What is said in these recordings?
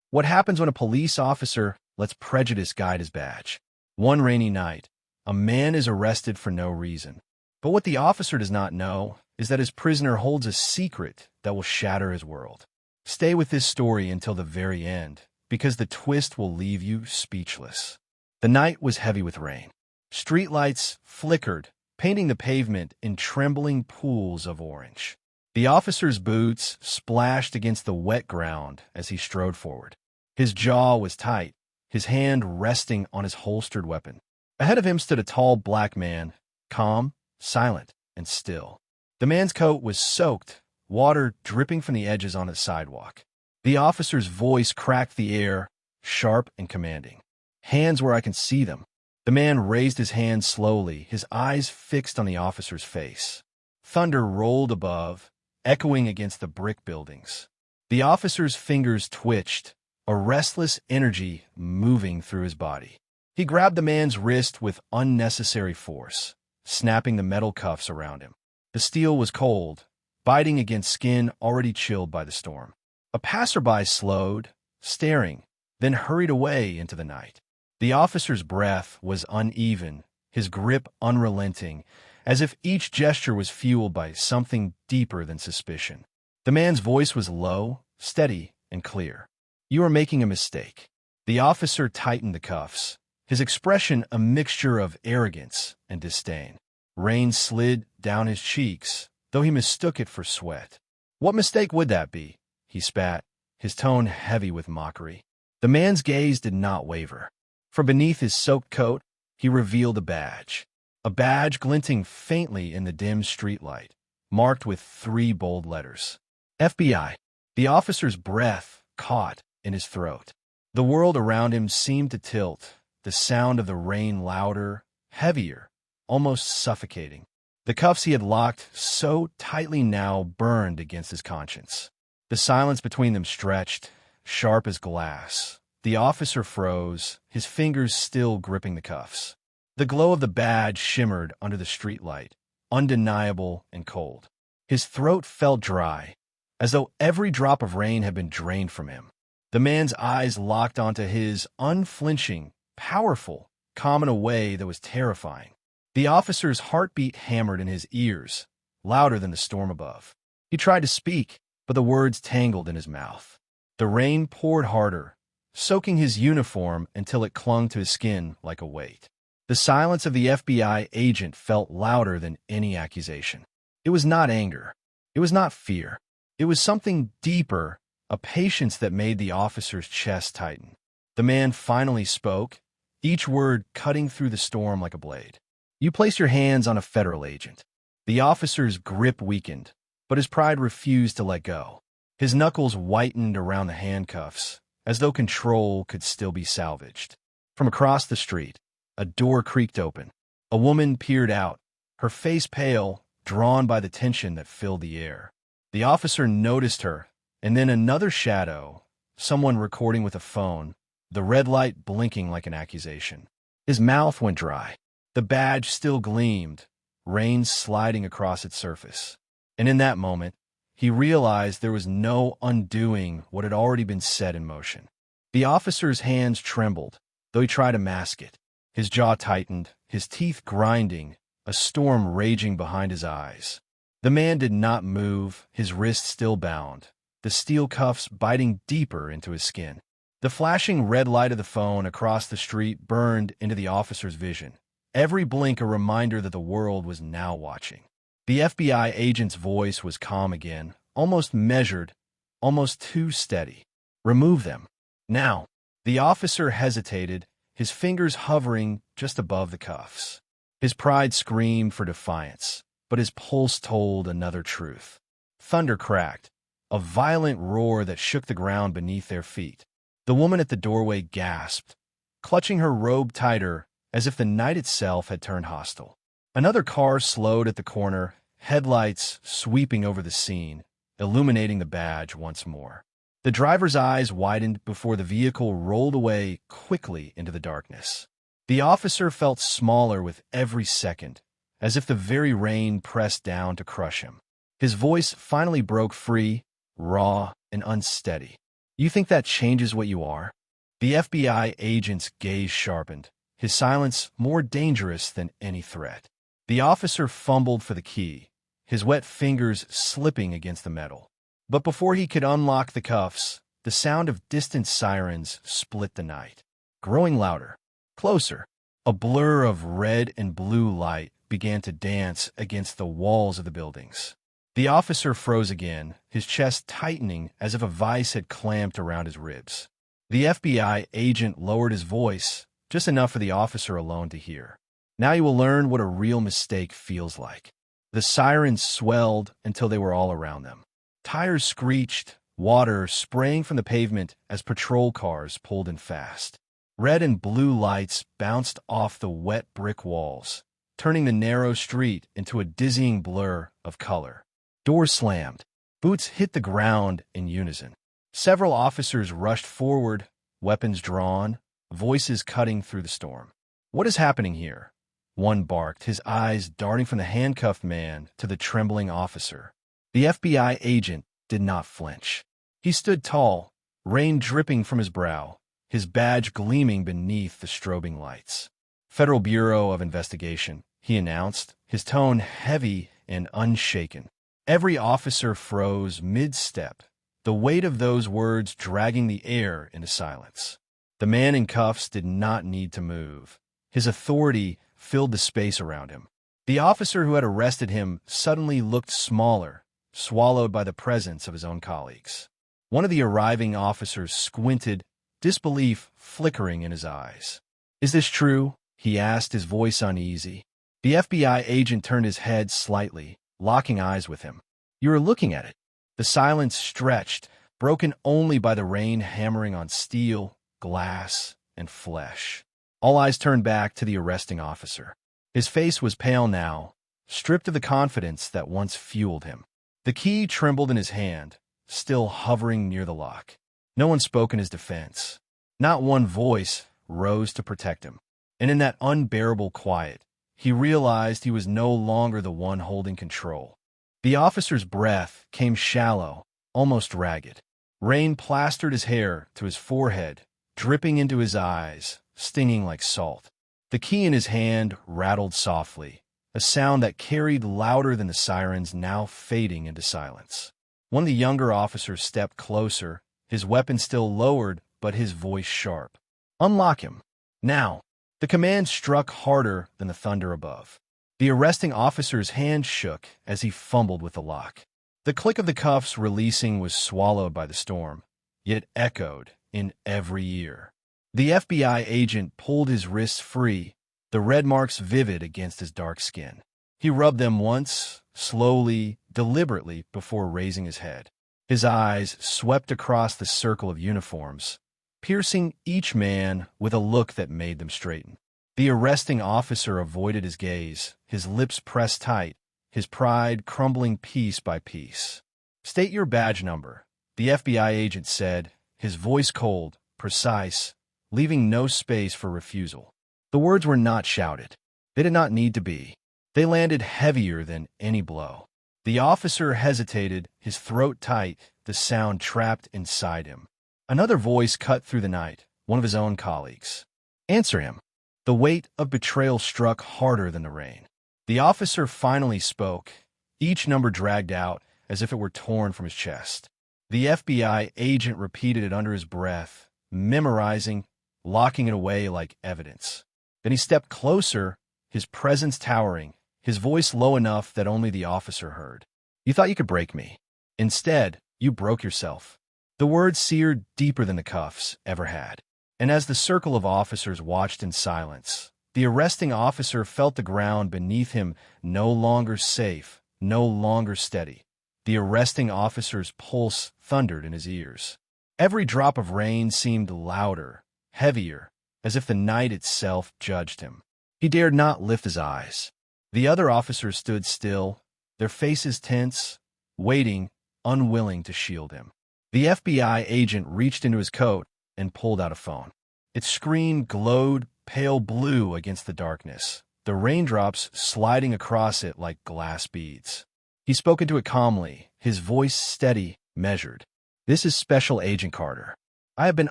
What happens when a police officer lets prejudice guide his badge? One rainy night, a man is arrested for no reason. But what the officer does not know is that his prisoner holds a secret that will shatter his world. Stay with this story until the very end, because the twist will leave you speechless. The night was heavy with rain. Streetlights flickered, painting the pavement in trembling pools of orange. The officer's boots splashed against the wet ground as he strode forward. His jaw was tight, his hand resting on his holstered weapon. Ahead of him stood a tall black man, calm, silent, and still. The man's coat was soaked, water dripping from the edges on the sidewalk. The officer's voice cracked the air, sharp and commanding. "Hands where I can see them." The man raised his hand slowly, his eyes fixed on the officer's face. Thunder rolled above, echoing against the brick buildings. The officer's fingers twitched, a restless energy moving through his body. He grabbed the man's wrist with unnecessary force, snapping the metal cuffs around him. The steel was cold, biting against skin already chilled by the storm. A passerby slowed, staring, then hurried away into the night. The officer's breath was uneven, his grip unrelenting, as if each gesture was fueled by something deeper than suspicion. The man's voice was low, steady, and clear. "You are making a mistake." The officer tightened the cuffs, his expression a mixture of arrogance and disdain. Rain slid down his cheeks, though he mistook it for sweat. "What mistake would that be?" he spat, his tone heavy with mockery. The man's gaze did not waver. From beneath his soaked coat, he revealed a badge glinting faintly in the dim streetlight, marked with 3 bold letters. FBI. The officer's breath caught in his throat. The world around him seemed to tilt, the sound of the rain louder, heavier, almost suffocating. The cuffs he had locked so tightly now burned against his conscience. The silence between them stretched, sharp as glass. The officer froze, his fingers still gripping the cuffs. The glow of the badge shimmered under the streetlight, undeniable and cold. His throat felt dry, as though every drop of rain had been drained from him. The man's eyes locked onto his, unflinching, powerful, calm in a way that was terrifying. The officer's heartbeat hammered in his ears, louder than the storm above. He tried to speak, but the words tangled in his mouth. The rain poured harder, soaking his uniform until it clung to his skin like a weight. The silence of the FBI agent felt louder than any accusation. It was not anger. It was not fear. It was something deeper, a patience that made the officer's chest tighten. The man finally spoke, each word cutting through the storm like a blade. "You place your hands on a federal agent." The officer's grip weakened, but his pride refused to let go. His knuckles whitened around the handcuffs, as though control could still be salvaged. From across the street, a door creaked open. A woman peered out, her face pale, drawn by the tension that filled the air. The officer noticed her, and then another shadow, someone recording with a phone, the red light blinking like an accusation. His mouth went dry. The badge still gleamed, rain sliding across its surface. And in that moment, he realized there was no undoing what had already been set in motion. The officer's hands trembled, though he tried to mask it. His jaw tightened, his teeth grinding, a storm raging behind his eyes. The man did not move, his wrists still bound, the steel cuffs biting deeper into his skin. The flashing red light of the phone across the street burned into the officer's vision, every blink a reminder that the world was now watching. The FBI agent's voice was calm again, almost measured, almost too steady. "Remove them. Now." The officer hesitated, his fingers hovering just above the cuffs. His pride screamed for defiance, but his pulse told another truth. Thunder cracked, a violent roar that shook the ground beneath their feet. The woman at the doorway gasped, clutching her robe tighter as if the night itself had turned hostile. Another car slowed at the corner, headlights sweeping over the scene, illuminating the badge once more. The driver's eyes widened before the vehicle rolled away quickly into the darkness. The officer felt smaller with every second, as if the very rain pressed down to crush him. His voice finally broke free, raw and unsteady. You think that changes what you are? The FBI agent's gaze sharpened, his silence more dangerous than any threat. The officer fumbled for the key, his wet fingers slipping against the metal. But before he could unlock the cuffs, the sound of distant sirens split the night, growing louder, closer. A blur of red and blue light began to dance against the walls of the buildings. The officer froze again, his chest tightening as if a vice had clamped around his ribs. The FBI agent lowered his voice, just enough for the officer alone to hear. Now you will learn what a real mistake feels like. The sirens swelled until they were all around them. Tires screeched, water spraying from the pavement as patrol cars pulled in fast. Red and blue lights bounced off the wet brick walls, turning the narrow street into a dizzying blur of color. Doors slammed. Boots hit the ground in unison. Several officers rushed forward, weapons drawn, voices cutting through the storm. "What is happening here?" One barked, his eyes darting from the handcuffed man to the trembling officer. The FBI agent did not flinch. He stood tall, rain dripping from his brow, his badge gleaming beneath the strobing lights. "Federal Bureau of Investigation," he announced, his tone heavy and unshaken. Every officer froze mid-step, the weight of those words dragging the air into silence. The man in cuffs did not need to move. His authority filled the space around him. The officer who had arrested him suddenly looked smaller, swallowed by the presence of his own colleagues. One of the arriving officers squinted, disbelief flickering in his eyes. "Is this true?" he asked, his voice uneasy. The FBI agent turned his head slightly, locking eyes with him. "You are looking at it." The silence stretched, broken only by the rain hammering on steel, glass, and flesh. All eyes turned back to the arresting officer. His face was pale now, stripped of the confidence that once fueled him. The key trembled in his hand, still hovering near the lock. No one spoke in his defense. Not one voice rose to protect him. And in that unbearable quiet, he realized he was no longer the one holding control. The officer's breath came shallow, almost ragged. Rain plastered his hair to his forehead, dripping into his eyes, stinging like salt. The key in his hand rattled softly, a sound that carried louder than the sirens now fading into silence. One of the younger officers stepped closer, his weapon still lowered, but his voice sharp. "Unlock him. Now." The command struck harder than the thunder above. The arresting officer's hand shook as he fumbled with the lock. The click of the cuffs releasing was swallowed by the storm, yet echoed in every ear. The FBI agent pulled his wrists free, the red marks vivid against his dark skin. He rubbed them once, slowly, deliberately, before raising his head. His eyes swept across the circle of uniforms, piercing each man with a look that made them straighten. The arresting officer avoided his gaze, his lips pressed tight, his pride crumbling piece by piece. "State your badge number," the FBI agent said, his voice cold, precise, leaving no space for refusal. The words were not shouted. They did not need to be. They landed heavier than any blow. The officer hesitated, his throat tight, the sound trapped inside him. Another voice cut through the night, one of his own colleagues. "Answer him." The weight of betrayal struck harder than the rain. The officer finally spoke, each number dragged out as if it were torn from his chest. The FBI agent repeated it under his breath, memorizing, locking it away like evidence. Then he stepped closer, his presence towering, his voice low enough that only the officer heard. "You thought you could break me. Instead, you broke yourself." The words seared deeper than the cuffs ever had. And as the circle of officers watched in silence, the arresting officer felt the ground beneath him no longer safe, no longer steady. The arresting officer's pulse thundered in his ears. Every drop of rain seemed louder, heavier, as if the night itself judged him. He dared not lift his eyes. The other officers stood still, their faces tense, waiting, unwilling to shield him. The FBI agent reached into his coat and pulled out a phone. Its screen glowed pale blue against the darkness, the raindrops sliding across it like glass beads. He spoke into it calmly, his voice steady, measured. This is Special Agent Carter. I have been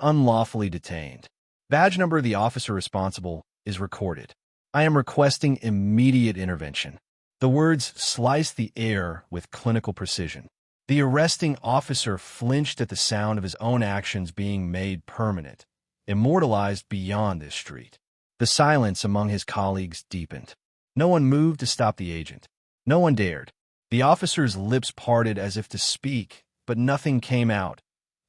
unlawfully detained. Badge number of the officer responsible is recorded. I am requesting immediate intervention. The words sliced the air with clinical precision. The arresting officer flinched at the sound of his own actions being made permanent, immortalized beyond this street. The silence among his colleagues deepened. No one moved to stop the agent. No one dared. The officer's lips parted as if to speak, but nothing came out,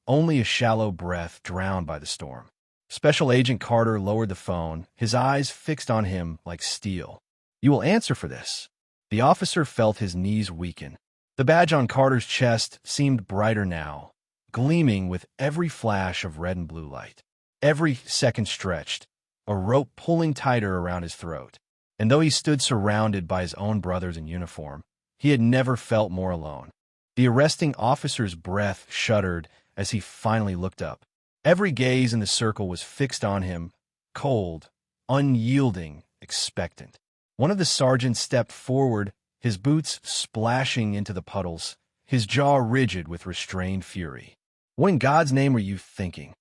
only a shallow breath drowned by the storm. Special Agent Carter lowered the phone, his eyes fixed on him like steel. You will answer for this. The officer felt his knees weaken. The badge on Carter's chest seemed brighter now, gleaming with every flash of red and blue light. Every second stretched, a rope pulling tighter around his throat. And though he stood surrounded by his own brothers in uniform, he had never felt more alone. The arresting officer's breath shuddered as he finally looked up. Every gaze in the circle was fixed on him, cold, unyielding, expectant. One of the sergeants stepped forward, his boots splashing into the puddles, his jaw rigid with restrained fury. What in God's name were you thinking?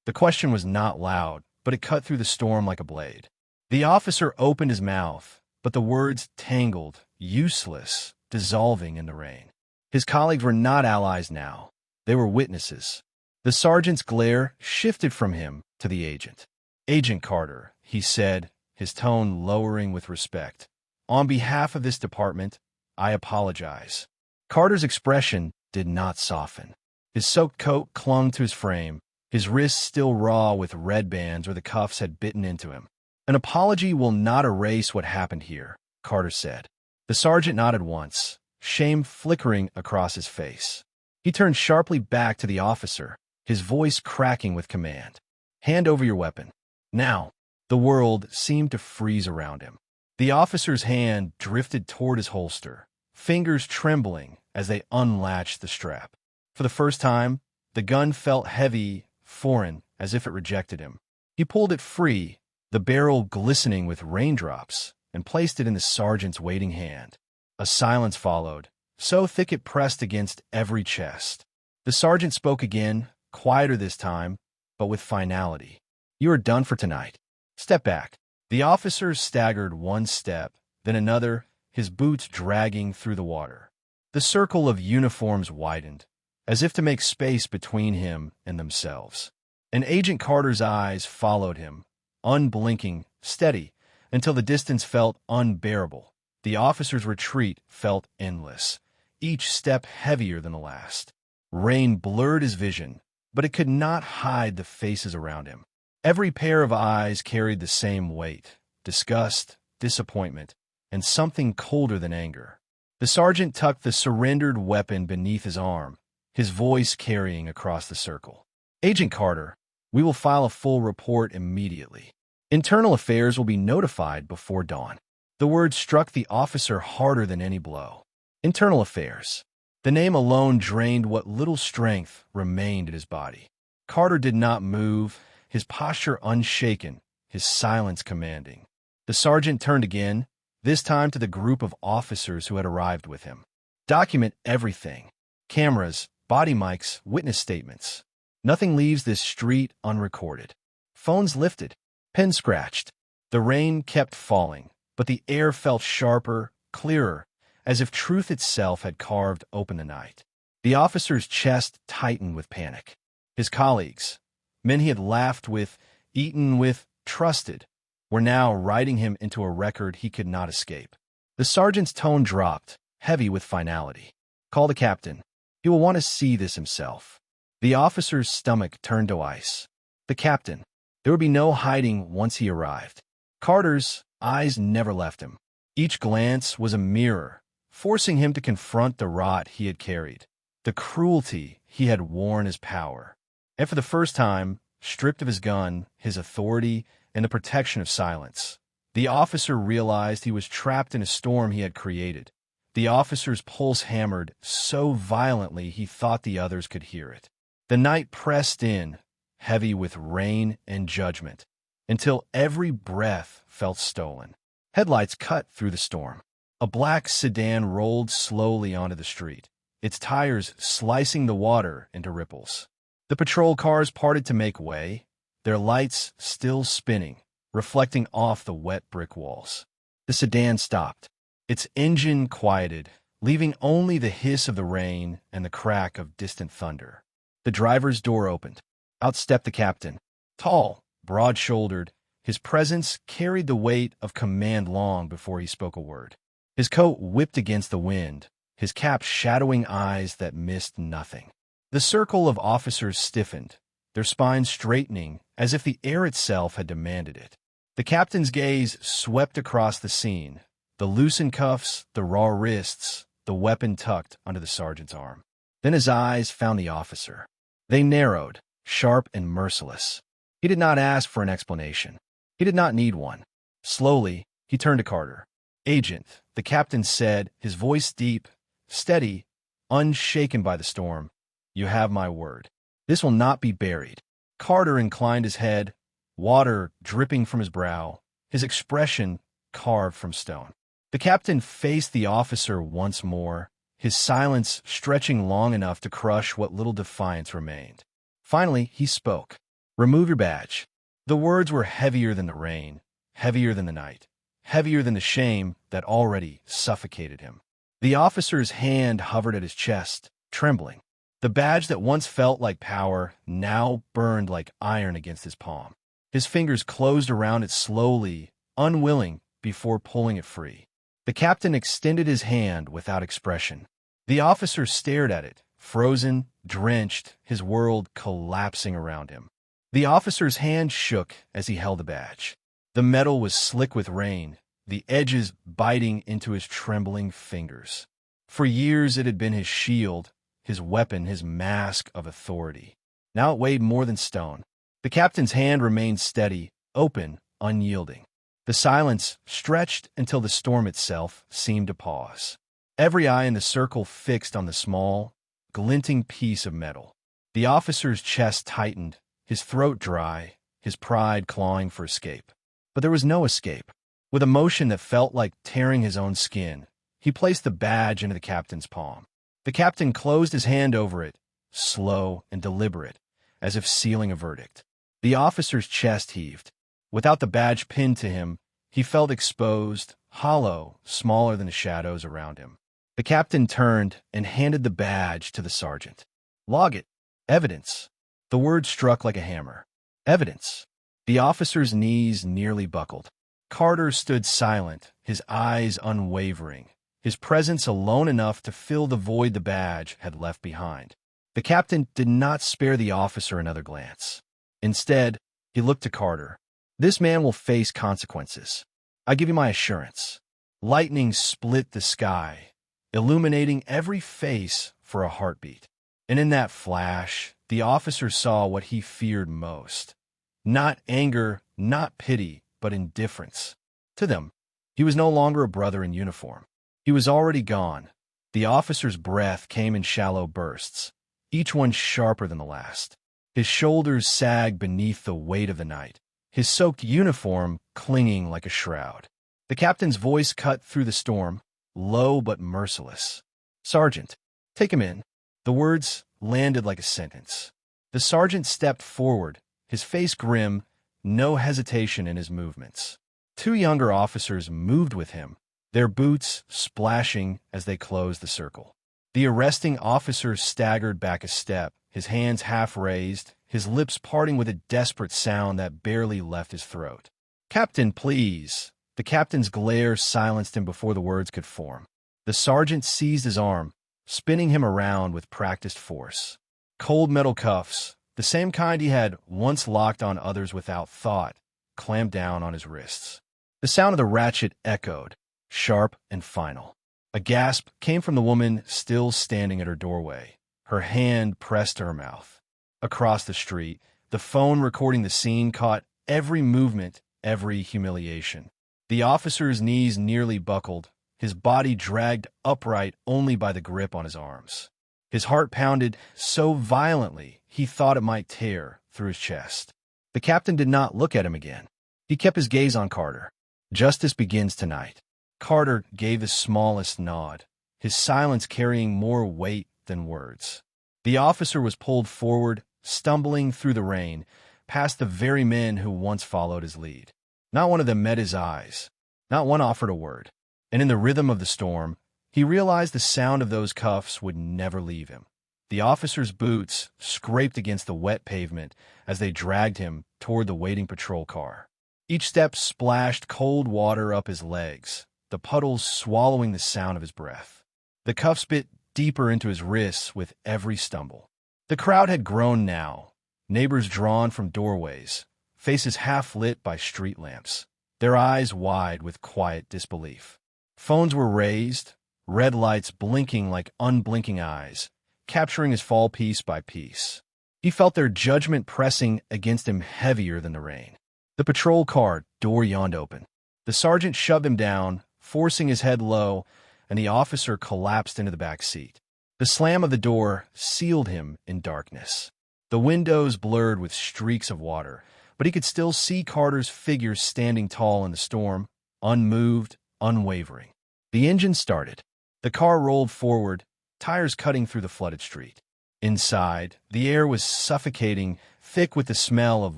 The question was not loud, but it cut through the storm like a blade. The officer opened his mouth, but the words tangled, useless, dissolving in the rain. His colleagues were not allies now. They were witnesses. The sergeant's glare shifted from him to the agent. Agent Carter, he said, his tone lowering with respect. On behalf of this department, I apologize. Carter's expression did not soften. His soaked coat clung to his frame, his wrists still raw with red bands where the cuffs had bitten into him. An apology will not erase what happened here, Carter said. The sergeant nodded once, shame flickering across his face. He turned sharply back to the officer, his voice cracking with command. Hand over your weapon. Now. The world seemed to freeze around him. The officer's hand drifted toward his holster, fingers trembling as they unlatched the strap. For the first time, the gun felt heavy, foreign, as if it rejected him. He pulled it free, the barrel glistening with raindrops, and placed it in the sergeant's waiting hand. A silence followed, so thick it pressed against every chest. The sergeant spoke again, quieter this time, but with finality. You are done for tonight. Step back. The officer staggered one step, then another, his boots dragging through the water. The circle of uniforms widened, as if to make space between him and themselves. And Agent Carter's eyes followed him, unblinking, steady, until the distance felt unbearable. The officer's retreat felt endless, each step heavier than the last. Rain blurred his vision, but it could not hide the faces around him. Every pair of eyes carried the same weight, disgust, disappointment, and something colder than anger. The sergeant tucked the surrendered weapon beneath his arm, his voice carrying across the circle. Agent Carter, we will file a full report immediately. Internal Affairs will be notified before dawn. The word struck the officer harder than any blow. Internal Affairs. The name alone drained what little strength remained in his body. Carter did not move, his posture unshaken, his silence commanding. The sergeant turned again, this time to the group of officers who had arrived with him. Document everything. Cameras, body mics, witness statements. Nothing leaves this street unrecorded. Phones lifted, pens scratched. The rain kept falling, but the air felt sharper, clearer, as if truth itself had carved open the night. The officer's chest tightened with panic. His colleagues, men he had laughed with, eaten with, trusted, were now writing him into a record he could not escape. The sergeant's tone dropped, heavy with finality. Call the captain. He will want to see this himself. The officer's stomach turned to ice. The captain. There would be no hiding once he arrived. Carter's eyes never left him. Each glance was a mirror, forcing him to confront the rot he had carried, the cruelty he had worn as power. And for the first time, stripped of his gun, his authority, and the protection of silence, the officer realized he was trapped in a storm he had created. The officer's pulse hammered so violently he thought the others could hear it. The night pressed in, heavy with rain and judgment, until every breath felt stolen. Headlights cut through the storm. A black sedan rolled slowly onto the street, its tires slicing the water into ripples. The patrol cars parted to make way, their lights still spinning, reflecting off the wet brick walls. The sedan stopped. Its engine quieted, leaving only the hiss of the rain and the crack of distant thunder. The driver's door opened. Out stepped the captain. Tall, broad-shouldered, his presence carried the weight of command long before he spoke a word. His coat whipped against the wind, his cap shadowing eyes that missed nothing. The circle of officers stiffened, their spines straightening as if the air itself had demanded it. The captain's gaze swept across the scene, the loosened cuffs, the raw wrists, the weapon tucked under the sergeant's arm. Then his eyes found the officer. They narrowed, sharp and merciless. He did not ask for an explanation. He did not need one. Slowly, he turned to Carter. "Agent," the captain said, his voice deep, steady, unshaken by the storm. "You have my word. This will not be buried." Carter inclined his head, water dripping from his brow, his expression carved from stone. The captain faced the officer once more, his silence stretching long enough to crush what little defiance remained. Finally, he spoke. "Remove your badge." The words were heavier than the rain, heavier than the night, heavier than the shame that already suffocated him. The officer's hand hovered at his chest, trembling. The badge that once felt like power now burned like iron against his palm. His fingers closed around it slowly, unwilling, before pulling it free. The captain extended his hand without expression. The officer stared at it, frozen, drenched, his world collapsing around him. The officer's hand shook as he held the badge. The metal was slick with rain, the edges biting into his trembling fingers. For years it had been his shield, his weapon, his mask of authority. Now it weighed more than stone. The captain's hand remained steady, open, unyielding. The silence stretched until the storm itself seemed to pause. Every eye in the circle fixed on the small, glinting piece of metal. The officer's chest tightened, his throat dry, his pride clawing for escape. But there was no escape. With a motion that felt like tearing his own skin, he placed the badge into the captain's palm. The captain closed his hand over it, slow and deliberate, as if sealing a verdict. The officer's chest heaved. Without the badge pinned to him, he felt exposed, hollow, smaller than the shadows around him. The captain turned and handed the badge to the sergeant. "Log it. Evidence." The word struck like a hammer. Evidence. The officer's knees nearly buckled. Carter stood silent, his eyes unwavering, his presence alone enough to fill the void the badge had left behind. The captain did not spare the officer another glance. Instead, he looked to Carter. "This man will face consequences. I give you my assurance." Lightning split the sky, illuminating every face for a heartbeat. And in that flash, the officer saw what he feared most. Not anger, not pity, but indifference. To them, he was no longer a brother in uniform. He was already gone. The officer's breath came in shallow bursts, each one sharper than the last. His shoulders sagged beneath the weight of the night, his soaked uniform clinging like a shroud. The captain's voice cut through the storm, low but merciless. "Sergeant, take him in." The words landed like a sentence. The sergeant stepped forward, his face grim, no hesitation in his movements. Two younger officers moved with him, their boots splashing as they closed the circle. The arresting officer staggered back a step, his hands half raised, his lips parting with a desperate sound that barely left his throat. "Captain, please." The captain's glare silenced him before the words could form. The sergeant seized his arm, spinning him around with practiced force. Cold metal cuffs, the same kind he had once locked on others without thought, clamped down on his wrists. The sound of the ratchet echoed, sharp and final. A gasp came from the woman still standing at her doorway, her hand pressed to her mouth. Across the street, the phone recording the scene caught every movement, every humiliation. The officer's knees nearly buckled, his body dragged upright only by the grip on his arms. His heart pounded so violently he thought it might tear through his chest. The captain did not look at him again. He kept his gaze on Carter. "Justice begins tonight." Carter gave the smallest nod, his silence carrying more weight than words. The officer was pulled forward, stumbling through the rain, past the very men who once followed his lead. Not one of them met his eyes. Not one offered a word. And in the rhythm of the storm, he realized the sound of those cuffs would never leave him. The officer's boots scraped against the wet pavement as they dragged him toward the waiting patrol car. Each step splashed cold water up his legs, the puddles swallowing the sound of his breath. The cuffs bit deeper into his wrists with every stumble. The crowd had grown now, neighbors drawn from doorways, faces half lit by street lamps, their eyes wide with quiet disbelief. Phones were raised, red lights blinking like unblinking eyes, capturing his fall piece by piece. He felt their judgment pressing against him heavier than the rain. The patrol car door yawned open. The sergeant shoved him down, forcing his head low, and the officer collapsed into the back seat. The slam of the door sealed him in darkness. The windows blurred with streaks of water, but he could still see Carter's figure standing tall in the storm, unmoved, unwavering. The engine started. The car rolled forward, tires cutting through the flooded street. Inside, the air was suffocating, thick with the smell of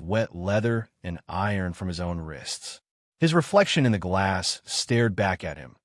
wet leather and iron from his own wrists. His reflection in the glass stared back at him.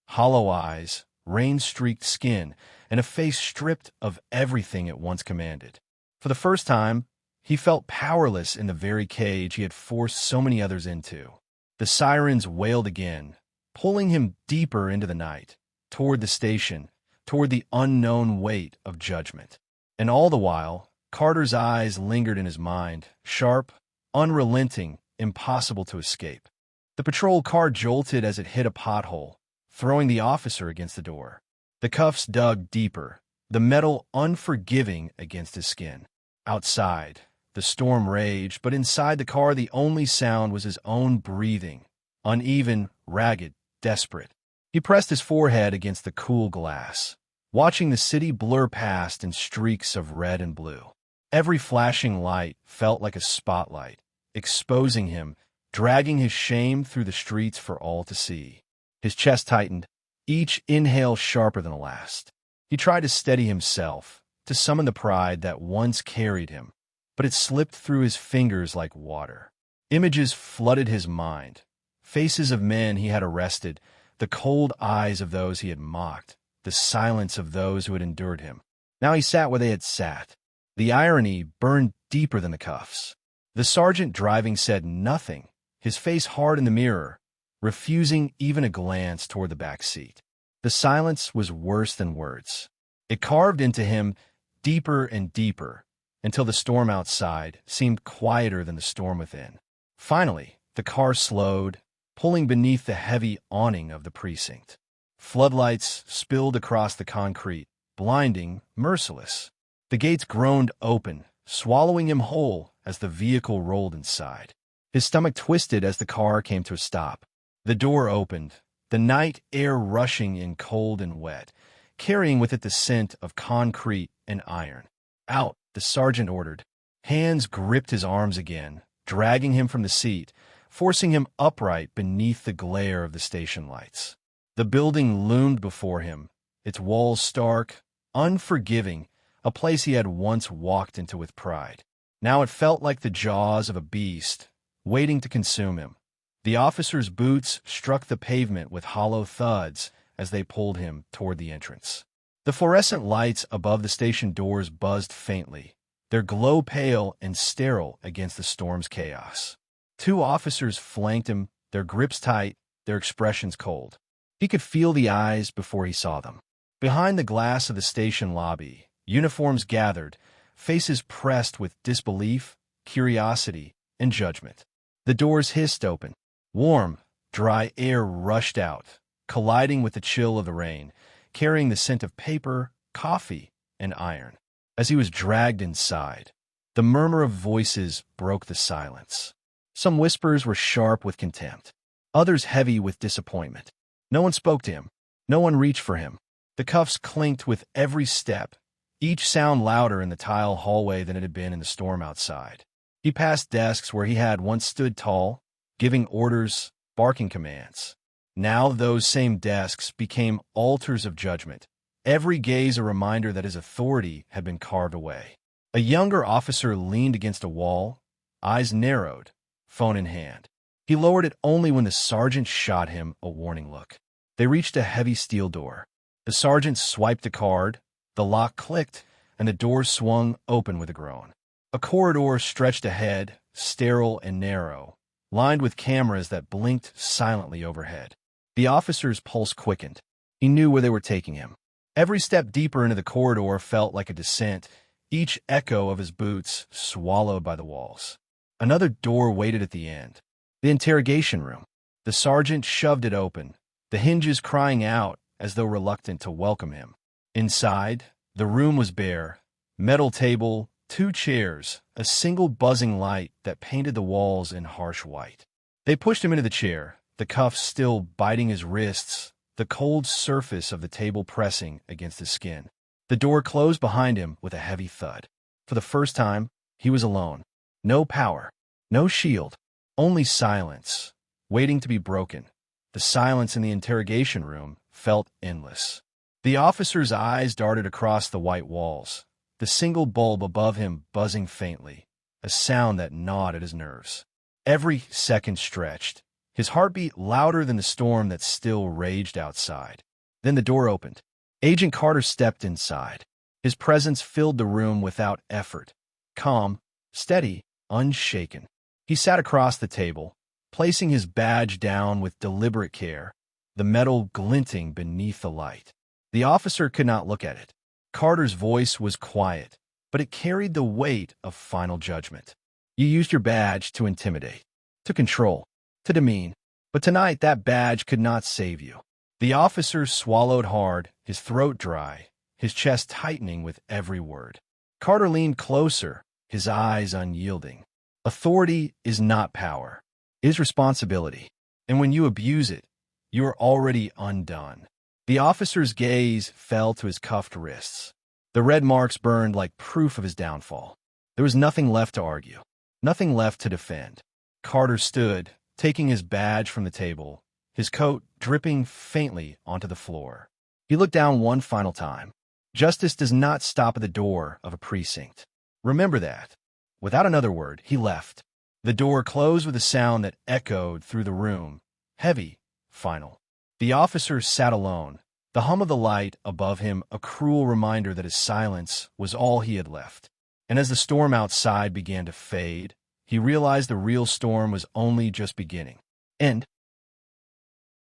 Hollow eyes, rain-streaked skin, and a face stripped of everything it once commanded. For the first time, he felt powerless in the very cage he had forced so many others into. The sirens wailed again, pulling him deeper into the night, toward the station, toward the unknown weight of judgment. And all the while, Carter's eyes lingered in his mind, sharp, unrelenting, impossible to escape. The patrol car jolted as it hit a pothole, throwing the officer against the door. The cuffs dug deeper, the metal unforgiving against his skin. Outside, the storm raged, but inside the car the only sound was his own breathing, uneven, ragged, desperate. He pressed his forehead against the cool glass, watching the city blur past in streaks of red and blue. Every flashing light felt like a spotlight, exposing him, dragging his shame through the streets for all to see. His chest tightened, each inhale sharper than the last. He tried to steady himself, to summon the pride that once carried him, but it slipped through his fingers like water. Images flooded his mind, faces of men he had arrested, the cold eyes of those he had mocked, the silence of those who had endured him. Now he sat where they had sat. The irony burned deeper than the cuffs. The sergeant driving said nothing, his face hard in the mirror, refusing even a glance toward the back seat. The silence was worse than words. It carved into him deeper and deeper, until the storm outside seemed quieter than the storm within. Finally, the car slowed, pulling beneath the heavy awning of the precinct. Floodlights spilled across the concrete, blinding, merciless. The gates groaned open, swallowing him whole as the vehicle rolled inside. His stomach twisted as the car came to a stop. The door opened, the night air rushing in cold and wet, carrying with it the scent of concrete and iron. Out, the sergeant ordered. Hands gripped his arms again, dragging him from the seat, forcing him upright beneath the glare of the station lights. The building loomed before him, its walls stark, unforgiving, a place he had once walked into with pride. Now it felt like the jaws of a beast, waiting to consume him. The officer's boots struck the pavement with hollow thuds as they pulled him toward the entrance. The fluorescent lights above the station doors buzzed faintly, their glow pale and sterile against the storm's chaos. Two officers flanked him, their grips tight, their expressions cold. He could feel the eyes before he saw them. Behind the glass of the station lobby, uniforms gathered, faces pressed with disbelief, curiosity, and judgment. The doors hissed open. Warm, dry air rushed out, colliding with the chill of the rain, carrying the scent of paper, coffee, and iron. As he was dragged inside, the murmur of voices broke the silence. Some whispers were sharp with contempt, others heavy with disappointment. No one spoke to him. No one reached for him. The cuffs clinked with every step, each sound louder in the tile hallway than it had been in the storm outside. He passed desks where he had once stood tall, giving orders, barking commands. Now those same desks became altars of judgment, every gaze a reminder that his authority had been carved away. A younger officer leaned against a wall, eyes narrowed, phone in hand. He lowered it only when the sergeant shot him a warning look. They reached a heavy steel door. The sergeant swiped a card, the lock clicked, and the door swung open with a groan. A corridor stretched ahead, sterile and narrow, lined with cameras that blinked silently overhead. The officer's pulse quickened. He knew where they were taking him. Every step deeper into the corridor felt like a descent, each echo of his boots swallowed by the walls. Another door waited at the end. The interrogation room. The sergeant shoved it open, the hinges crying out as though reluctant to welcome him. Inside, the room was bare. Metal table, 2 chairs, a single buzzing light that painted the walls in harsh white. They pushed him into the chair, the cuffs still biting his wrists, the cold surface of the table pressing against his skin. The door closed behind him with a heavy thud. For the first time, he was alone. No power, no shield, only silence, waiting to be broken. The silence in the interrogation room felt endless. The officer's eyes darted across the white walls, the single bulb above him buzzing faintly, a sound that gnawed at his nerves. Every second stretched, his heartbeat louder than the storm that still raged outside. Then the door opened. Agent Carter stepped inside. His presence filled the room without effort. Calm, steady, unshaken. He sat across the table, placing his badge down with deliberate care, the metal glinting beneath the light. The officer could not look at it. Carter's voice was quiet, but it carried the weight of final judgment. You used your badge to intimidate, to control, to demean, but tonight that badge could not save you. The officer swallowed hard, his throat dry, his chest tightening with every word. Carter leaned closer, his eyes unyielding. Authority is not power. It is responsibility. And when you abuse it, you are already undone. The officer's gaze fell to his cuffed wrists. The red marks burned like proof of his downfall. There was nothing left to argue, nothing left to defend. Carter stood, taking his badge from the table, his coat dripping faintly onto the floor. He looked down one final time. Justice does not stop at the door of a precinct. Remember that. Without another word, he left. The door closed with a sound that echoed through the room, heavy, final. The officer sat alone, the hum of the light above him a cruel reminder that his silence was all he had left. And as the storm outside began to fade, he realized the real storm was only just beginning. End.